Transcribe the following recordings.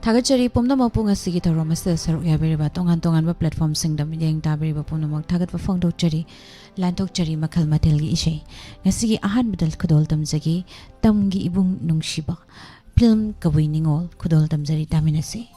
Thagachari pumnamak po ngasigi thawrom asida saruk yabiriba tongan-tonganba platform singda midyeng tabiriba pumnamak thagatwa phongdokchari lanthokchari makhal mathelgi isei ngasigi ahanbadal khudol tamjagi tamgi ibung nungshiba film kabui ningol khudol tamjari taminase.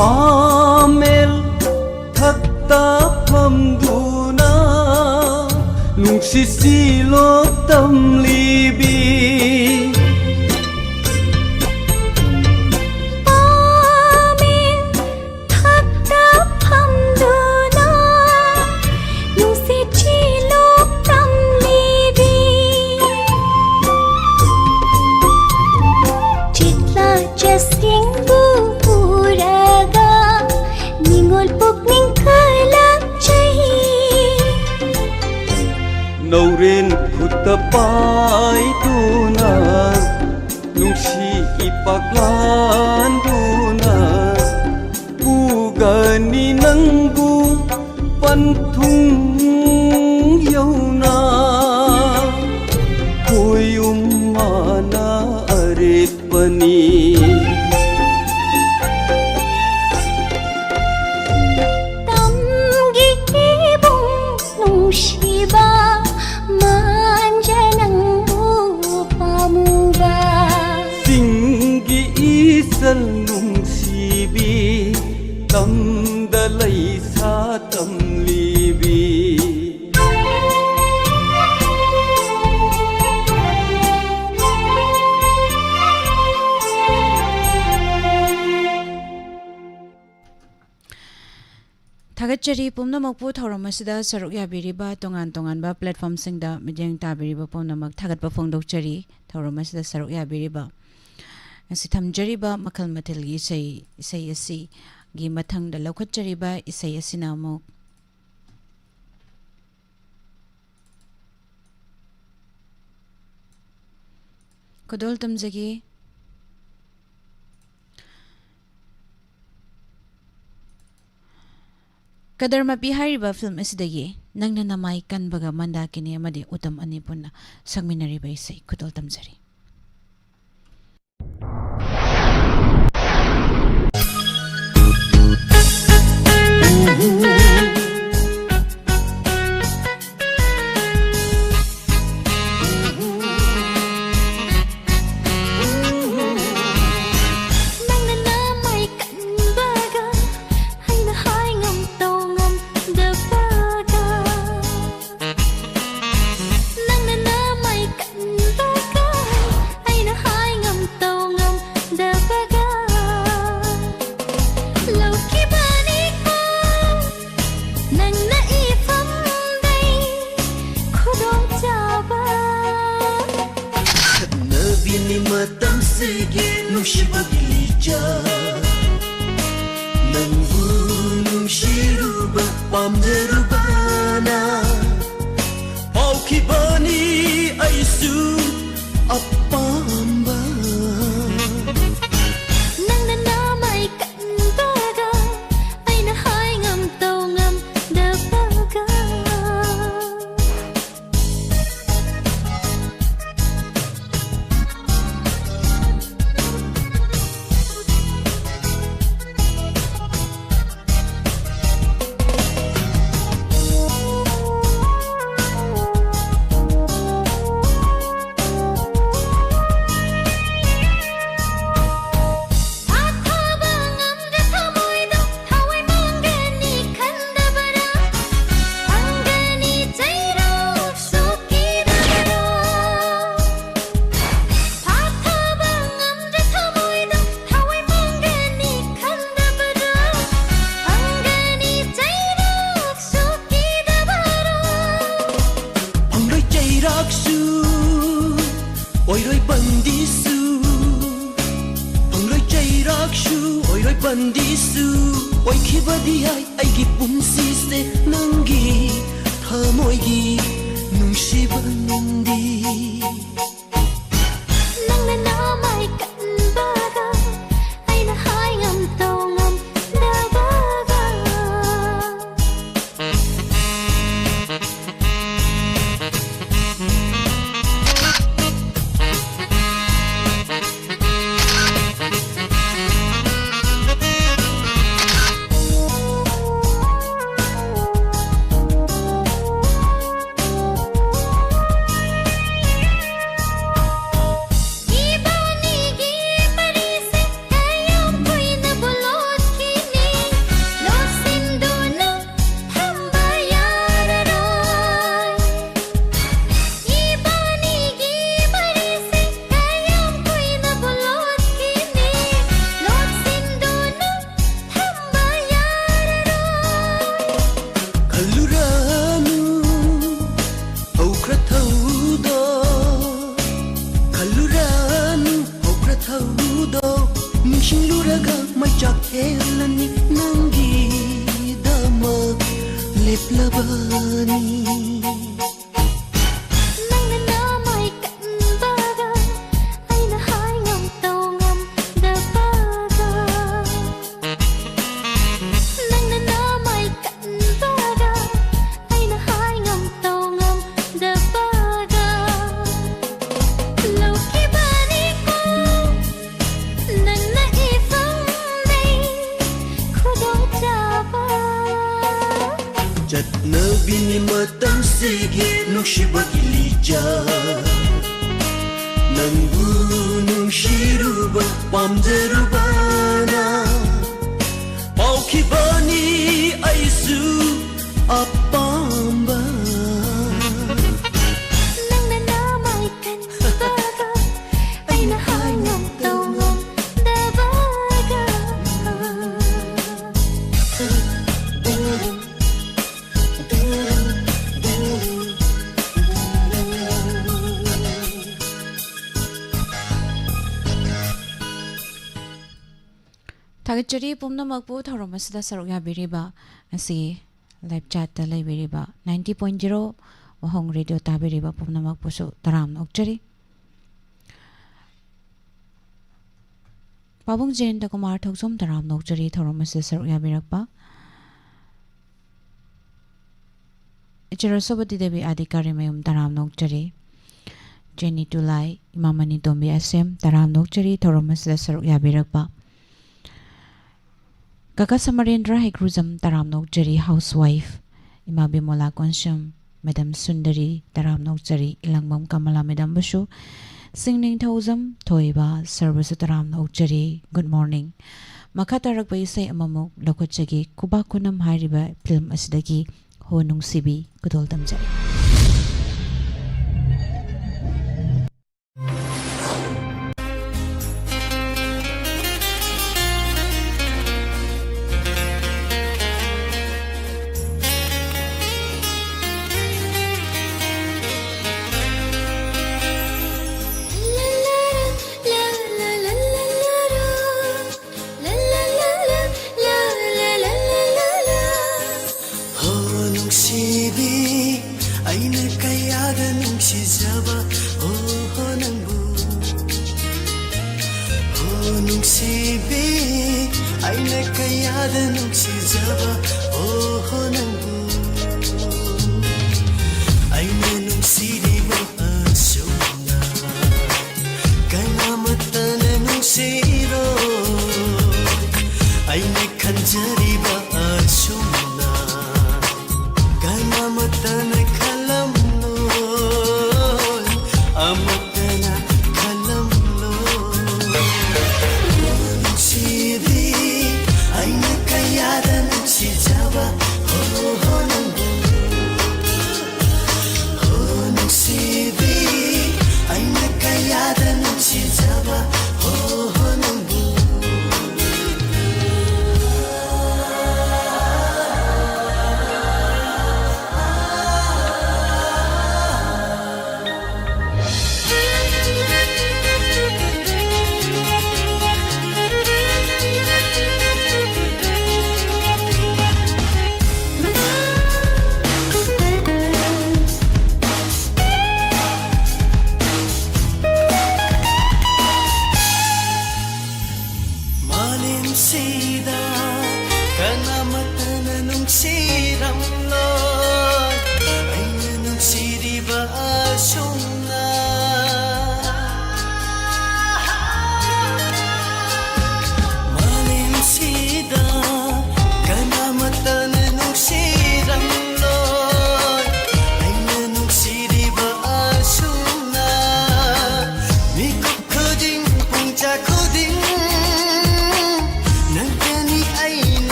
Pamel thakta phamduna nungsi silok tamlibi Pamel thakta phamduna nungsi silok tamlibi Chitla jasingbu Naurin kutapai tuna nungsi ipaglan tuna bugani nanggu pantung yauna kuyum mana arit pani Tam ꯈꯣꯟꯖꯦꯜ ꯅꯨꯡꯁꯤꯕꯤ ꯇꯝꯗ ꯂꯩꯁꯥ ꯇꯝꯂꯤꯕꯤ Thagachari pumnamakpu thauramasida saruk yabiriba tongan-tonganba platformsingda midyang tabiriba pumnamak thagatpa phongdokchari thauramasida saruk yabiriba asi thamjariba makhal mathilgi isai asi gi mathangda laukhatchariba isai asina amuk kodol tamjagi Kadarma bihariba film asidagi nangna namai kanbaga mandakini amadi utam ani punna sangminariba isai kudol tamjari Nangu nung shiruba pamjeruba Thagachari pumnamakpu thoromasida saruk yabiriba asi live chat ta laibiriba 90.0 wahong radio tabiriba pumnamakpu su taram nokchari Pabung Jane Kumar Thoksum taram nokchari thoromasida saruk yabirakpa Ichirasobati Devi Adhikari mayum taram nokchari Jenny Tulai Imamani Tombi SM taram nokchari thoromasida saruk yabirakpa Kaka Samarendra Hekruzam taram nokchari housewife Ima Bimola Konsham Madam Sundari taram nokchari Ilangmam Kamala Madam Bashu Singning Thozam Toiba Service taram nokchari Good morning Makatarak ba isay amamok lakotchagi Kubakunam Hairiba film asidagi Honung Sibi Kudol Damjari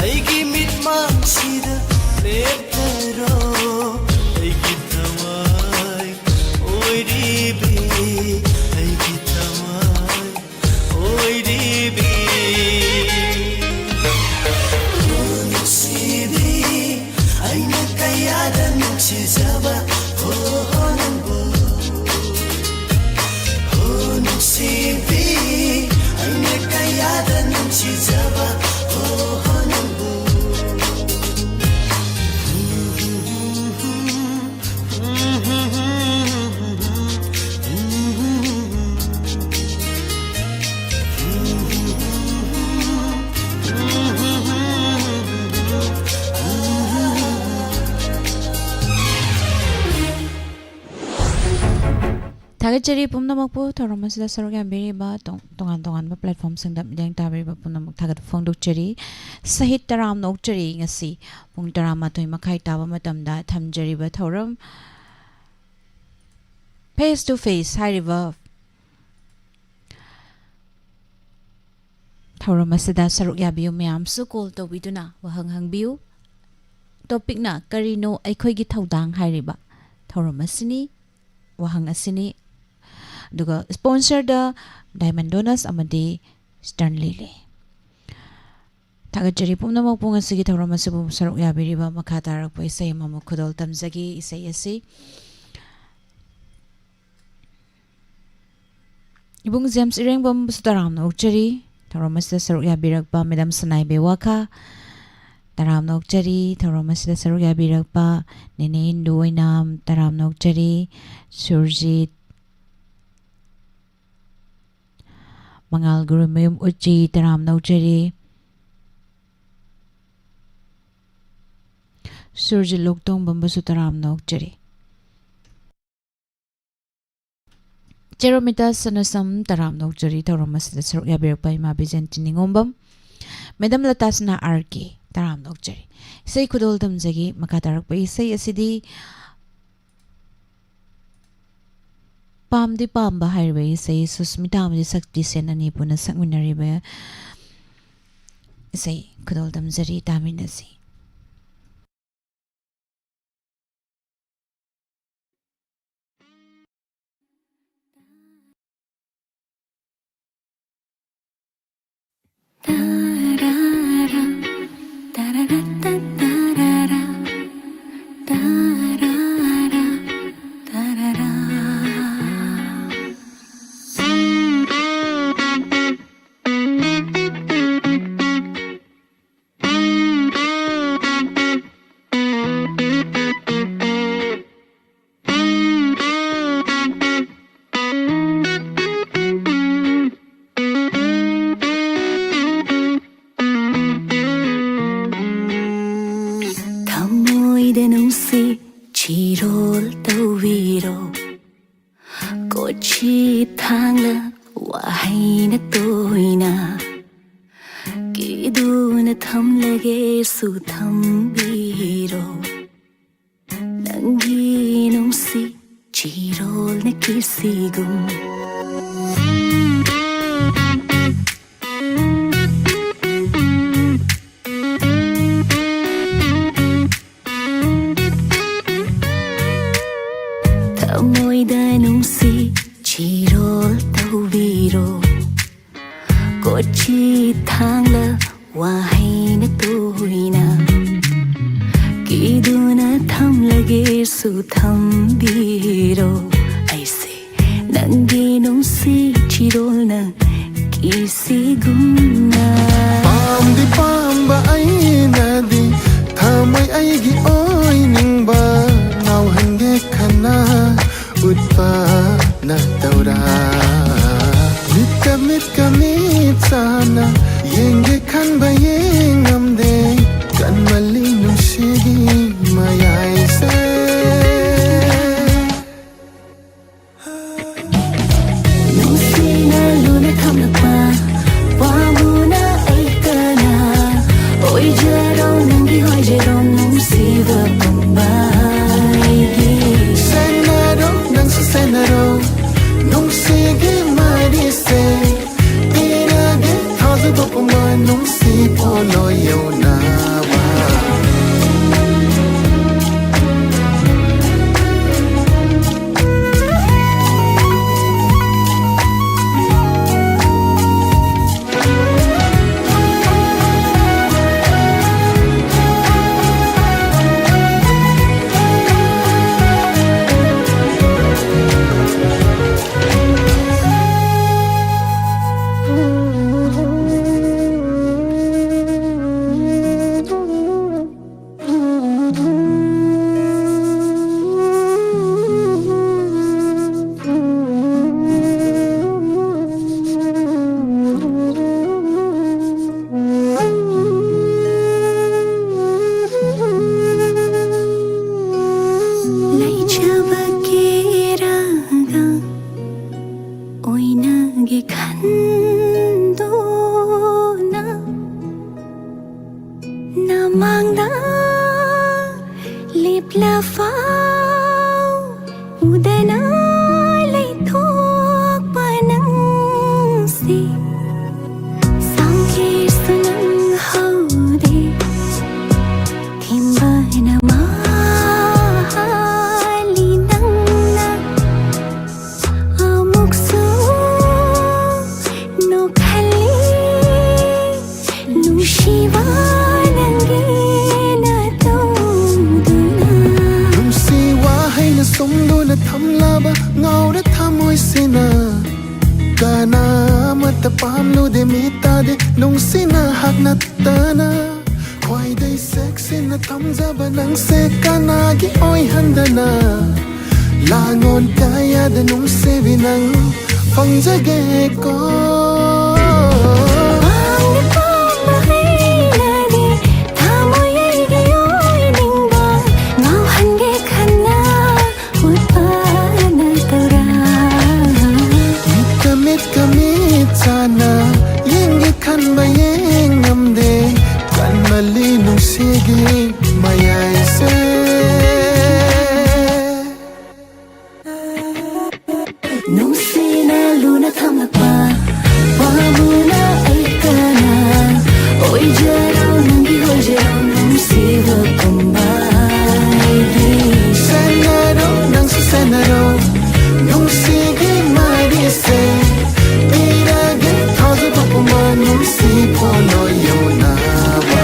Aigi mit mang sida leptero Aigi kayada nungsijaba oh nambu oh nungsibi aine kayada nungsijaba oh nambu Tagajari pumnamakpo thoromasida sarugya beriba tongan platform singda midang taberiba punamak tagat phongdokjari sahit taram nokjari ngasi pung tarama toi makhai taba matamda thamjariba thoram face to face hariba thoromasida sarugya biu mayam su call to biduna wahang biu topic na karino aikhoi gi thodang hariba thoromasini wahang asini duga sponsor da Diamond Donuts amadi Sternly le tagajari pumna mo punga sigi thawrama sibu saruk ya biriba makhatar po isay mamu khudol tamjagi isay asi ibung James ireng bam sutaram na ukjari thawrama sida saruk ya birakba Madam Sanai Bewaka taram na ukjari thawrama sida saruk ya birakba Nene Hindu Wainam taram na ukjari Surjit Mangal Guru Mayum Uchi taram na ukjari Surjit Loktong Bambasu taram na ukjari Jeromita Sanasam taram na ukjari thawrama sida saruk ya birakba Ima Bijan Tiningombam Madam Latasna RK taram na ukjari isay khudol tamjagi makatarak pa isay asidi Pamdi pamba highway say Susmita amdi sakti sen ani puna sakminari ba say khudol tamjari taminasi ꯂꯩꯖꯕꯒꯦꯔꯒ ꯑꯣꯏꯅꯒꯦ ꯈꯟꯗꯨꯅ ꯅꯃꯥꯡꯗ ꯂꯦꯞꯂꯐꯥꯎ ꯎꯗꯅ ꯂꯩꯊꯣꯛꯄ ꯅꯪꯁꯦ ꯁꯥꯎꯒꯦꯁꯨ ꯅꯪꯍꯧꯗꯦ ꯊꯦꯝꯕꯅ ꯃꯥꯜꯂꯤ ꯅꯪꯅ ꯑꯃꯨꯛꯁꯨ ꯅꯣꯛꯍꯜꯂꯤ ꯅꯨꯡꯁꯤꯕ ꯅꯪꯒꯤ ꯅꯇꯧꯗꯨꯅ ꯅꯨꯡꯁꯤ ꯋꯥꯍꯩꯅ ꯁꯣꯝꯗꯨꯅ ꯊꯝꯂꯕ ꯉꯥꯎꯔ ꯊꯃꯣꯏꯁꯤꯅ ꯀꯅꯥ ꯑꯃꯠꯇ ꯄꯥꯝꯂꯨꯗꯦ ꯃꯤꯇꯥꯗꯦ ꯅꯨꯡꯁꯤꯅ ꯍꯛꯅꯠꯇꯅ ꯈ꯭ꯋꯥꯏꯗꯩ ꯁꯦꯛꯁꯤꯅ ꯊꯝꯖꯕ ꯅꯪꯁꯦ ꯀꯅꯥꯒꯤ ꯑꯣꯏꯍꯟꯗꯅ ꯂꯥꯡꯉꯣꯟ ꯀꯌꯥꯗ ꯅꯨꯡꯁꯤꯕꯤ ꯅꯪ ꯐꯪꯖꯒꯦꯀꯣ ꯈꯟꯕ ꯌꯦꯡ ꯉꯝꯗꯦ ꯀꯟꯃꯜꯂꯤ ꯅꯨꯡꯁꯤꯒꯤ ꯃꯌꯥꯏꯁꯦ ꯅꯨꯡꯁꯤꯅ ꯂꯨꯅ ꯊꯝꯂꯛꯄ ꯄꯥꯝꯃꯨꯅ ꯑꯩ ꯀꯅꯥ ꯑꯣꯏꯖꯔꯣ ꯅꯪꯒꯤ ꯑꯣꯏꯖꯔꯣ ꯅꯨꯡꯁꯤꯕ ꯀꯨꯝꯕꯥꯏꯒꯤ ꯁꯦꯟꯅꯔꯣ ꯅꯪꯁꯨ ꯁꯦꯟꯅꯔꯣ ꯅꯨꯡꯁꯤꯒꯤ ꯃꯔꯤꯁꯦ ꯄꯤꯔꯒꯦ ꯊꯥꯖꯕ ꯄꯨꯝꯕ ꯅꯨꯡꯁꯤ ꯐꯣꯟꯅꯣ ꯌꯧꯅꯕ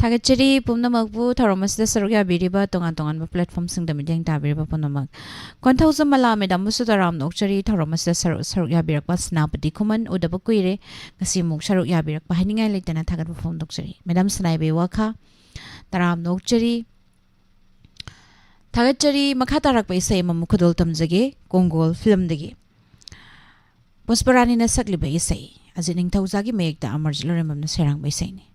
Thagachari pumnamakbu tharamasida saruk yabiriba tongan ba platform singda midyang tabiriba punamak konthauza mala medam musudaram nokchari tharamasida saruk yabirakba snapati khuman udaba kuire ngasi muk saruk yabirakba haningai leitana thagat phone dokchari medam snaibe wakha taram nokchari thagachari makha tarak bai sai mamu khudol tamjage kongol film dagi Pusparani na sakli bai sai ajining thauzagi mekta amarjilore mamna serang bai sai ni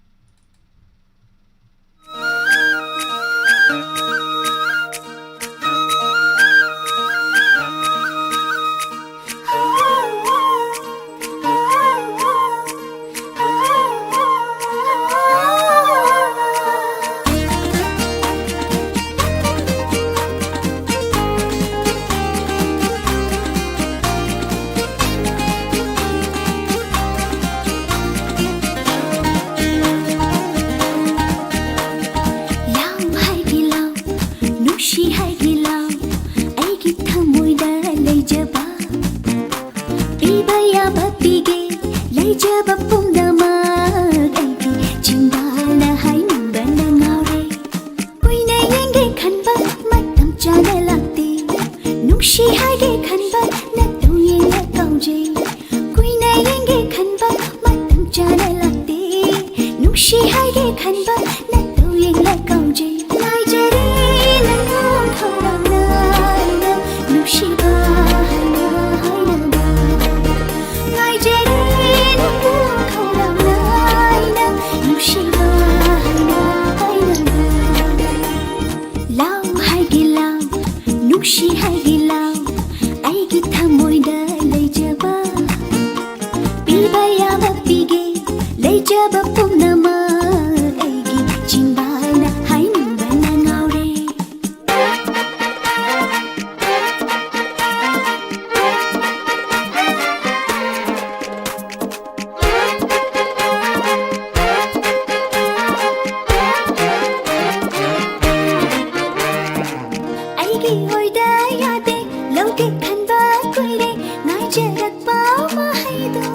lauke khanba kuire ngai jarakpa mahaido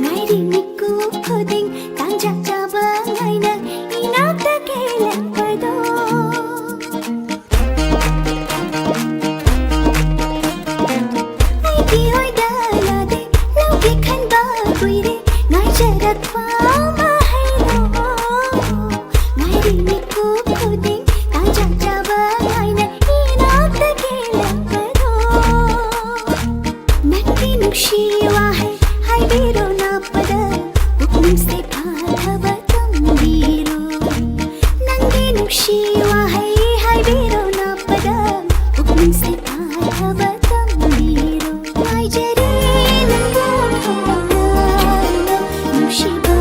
ngai rimikku khoding tanja chaba ngaina inakta kelapado ai ki oi dala de lauke khanba kuire ngai jarakpa mahaido ngai rimikku khoding tanja chaba ngaina inakta kelapado nangi nukshiwa hai hai biro na pada puknim se pathava tambiro nangi nukshiwa hai hai biro na pada puknim se pathava tambiro ngai jare nango nushiba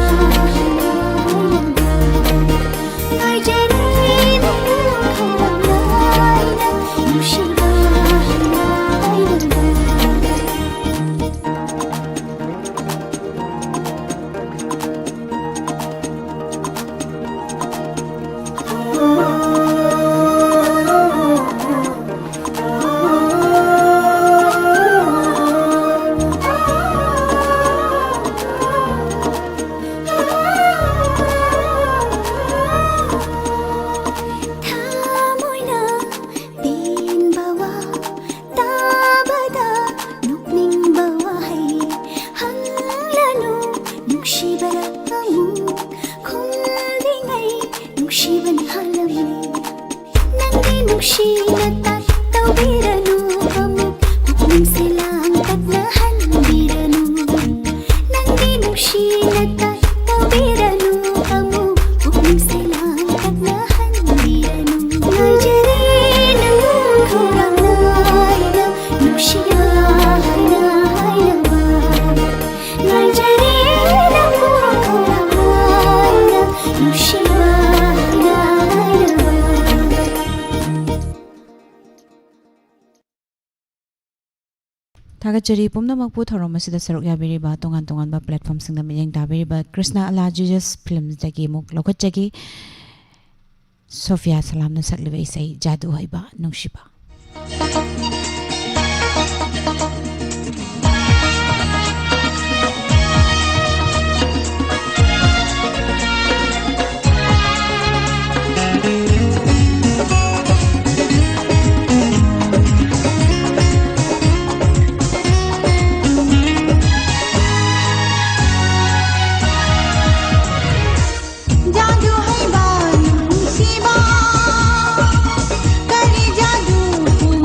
ngai jare nango nushiba Thamoina tin bawa tabada nukning bawa hai hanglanu nuksibara amu khundingai nuksiban halamni nangi nuksina tat tawbiranu amu pukning silang tatna hanbiranu nangi nuksina tat tawbiranu amu pukning silang tatna hanbiranu ngai jare nangu khorang naina nukshiya haina haina ngai jare nangu khorang naina nukshiya haina haina Thagachari pumnamakpu thorom asida saruk yabiriba tongan tongan ba platform singda miyeng dabiriba Krishna Ala Jesus films dagi muk lokachagi Sophia Salamna sakliba isai jadu haiba nungshiba जादू है बानू सीबा करे जादू फूल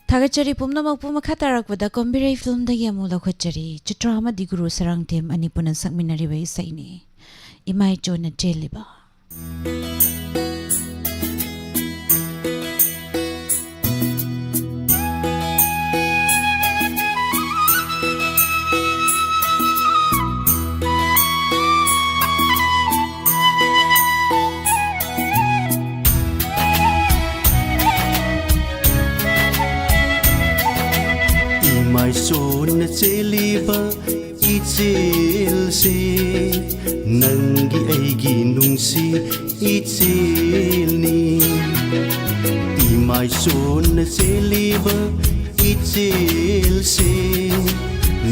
Thagachari pumnamak pumakatarakpada Kombirai film dagi amula khachari chitra amadi guru sarang them anipuna sakminari bai saini imai chona jeliba mai son na cheliba ichel se nangi aigi nungsi ichel ni mai son na cheliba ichel se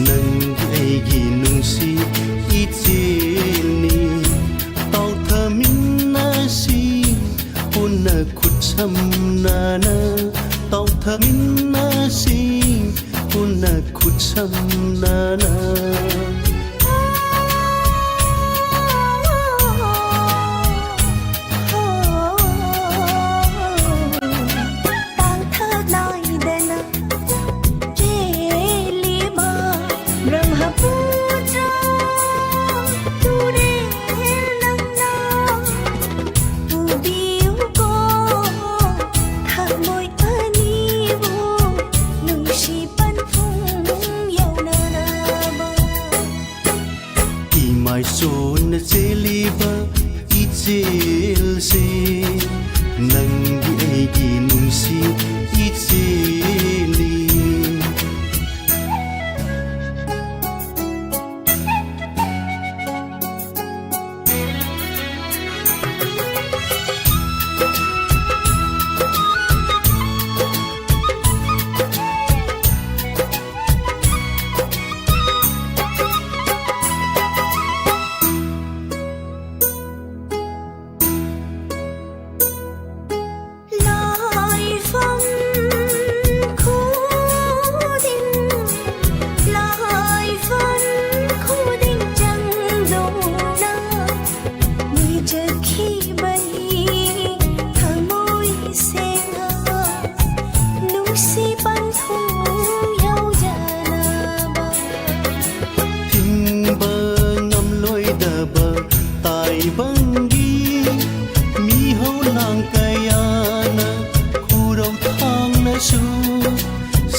nangi aigi nungsi ichel ni tau thamin na si punna khucham na na tau thamin na si punna khucham nana tang thơ nói đến jeliba brahma puja tu re nang na ubiu ko thak moi ani bo nung shi mai son na cheliba ichel se nangi aigi nungsi icheli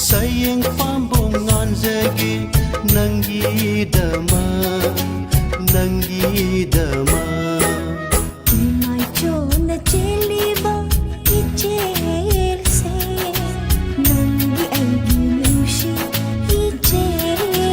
sayang pambong nganjagi nangi dama mai chona cheliba ichel se nangi aigi nushi icheli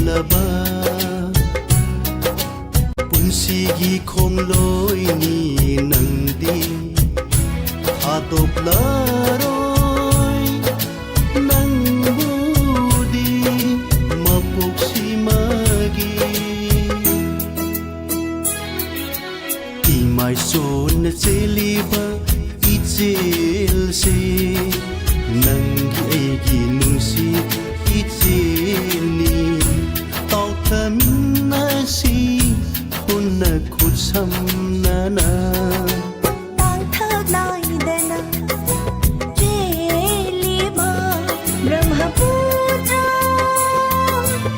laba punsigi khomloi ni nangdi atop laroi nangbudi mapok simagi imai son na cheliba ichel se nangi aigi nungsi icheli tau thamin na si punna khucham nana tang thơ nói đến jeliba brahma puja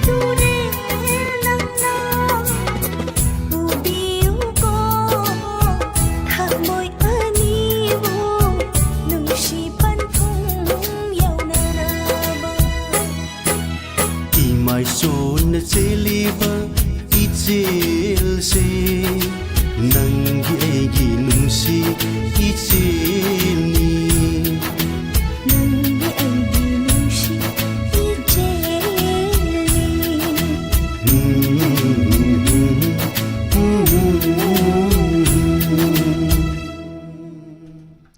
tu re nang na ubiu ko thak moi ani bo चेलिबा इचेलसे नंगी ऐगी नुंसी इचेलनी नंगी ऐगी नुंसी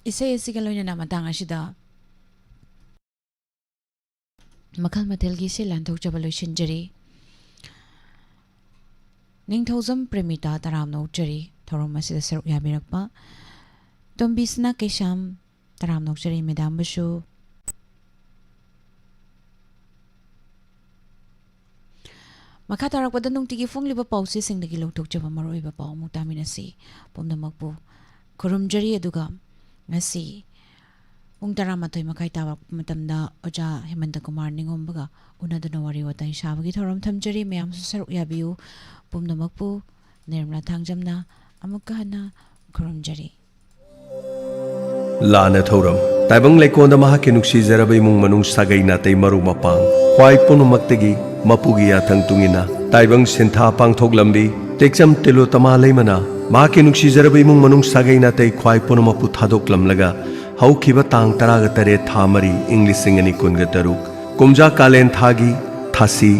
Isay asiga loina na matang asida makal mathilgi se lanthok jabalo shinjari ningthozam premita taram no chari thorom asida saruk yabirakpa tombisna kesham taram no chari medam basu makha tarak pada nung tigi phong liba pause sing dagi lothok jaba maroi ba paw mutamina si pomnamakpu kurumjari aduga ngasi ung taramathoy makai tawa matamda oja Hemanta Kumar ningombaga unaduna wari watai shabagi thorom thamjari mayam su saruk yabiu pumnamakpu Nirmala Thangjamna amukka hana kurumjari Lana Thoram Taibang Lekonda Mahaki Nuksi Zarabai Mung Manung Sagai Natay Maru Mapang Kwai Punumaktagi Mapugi Atang Tungina Taibang Sintha Pang Thok Lambi Tekjam Tilo Tama Laimana Mahaki Nuksi Zarabai Mung Manung Sagai Natay Kwai Punumapu Thadok Lamlaga Haukiba Tang Taraga Tare Thamari English Singani Kunga Taruk Kumja Kalen Thagi Thasi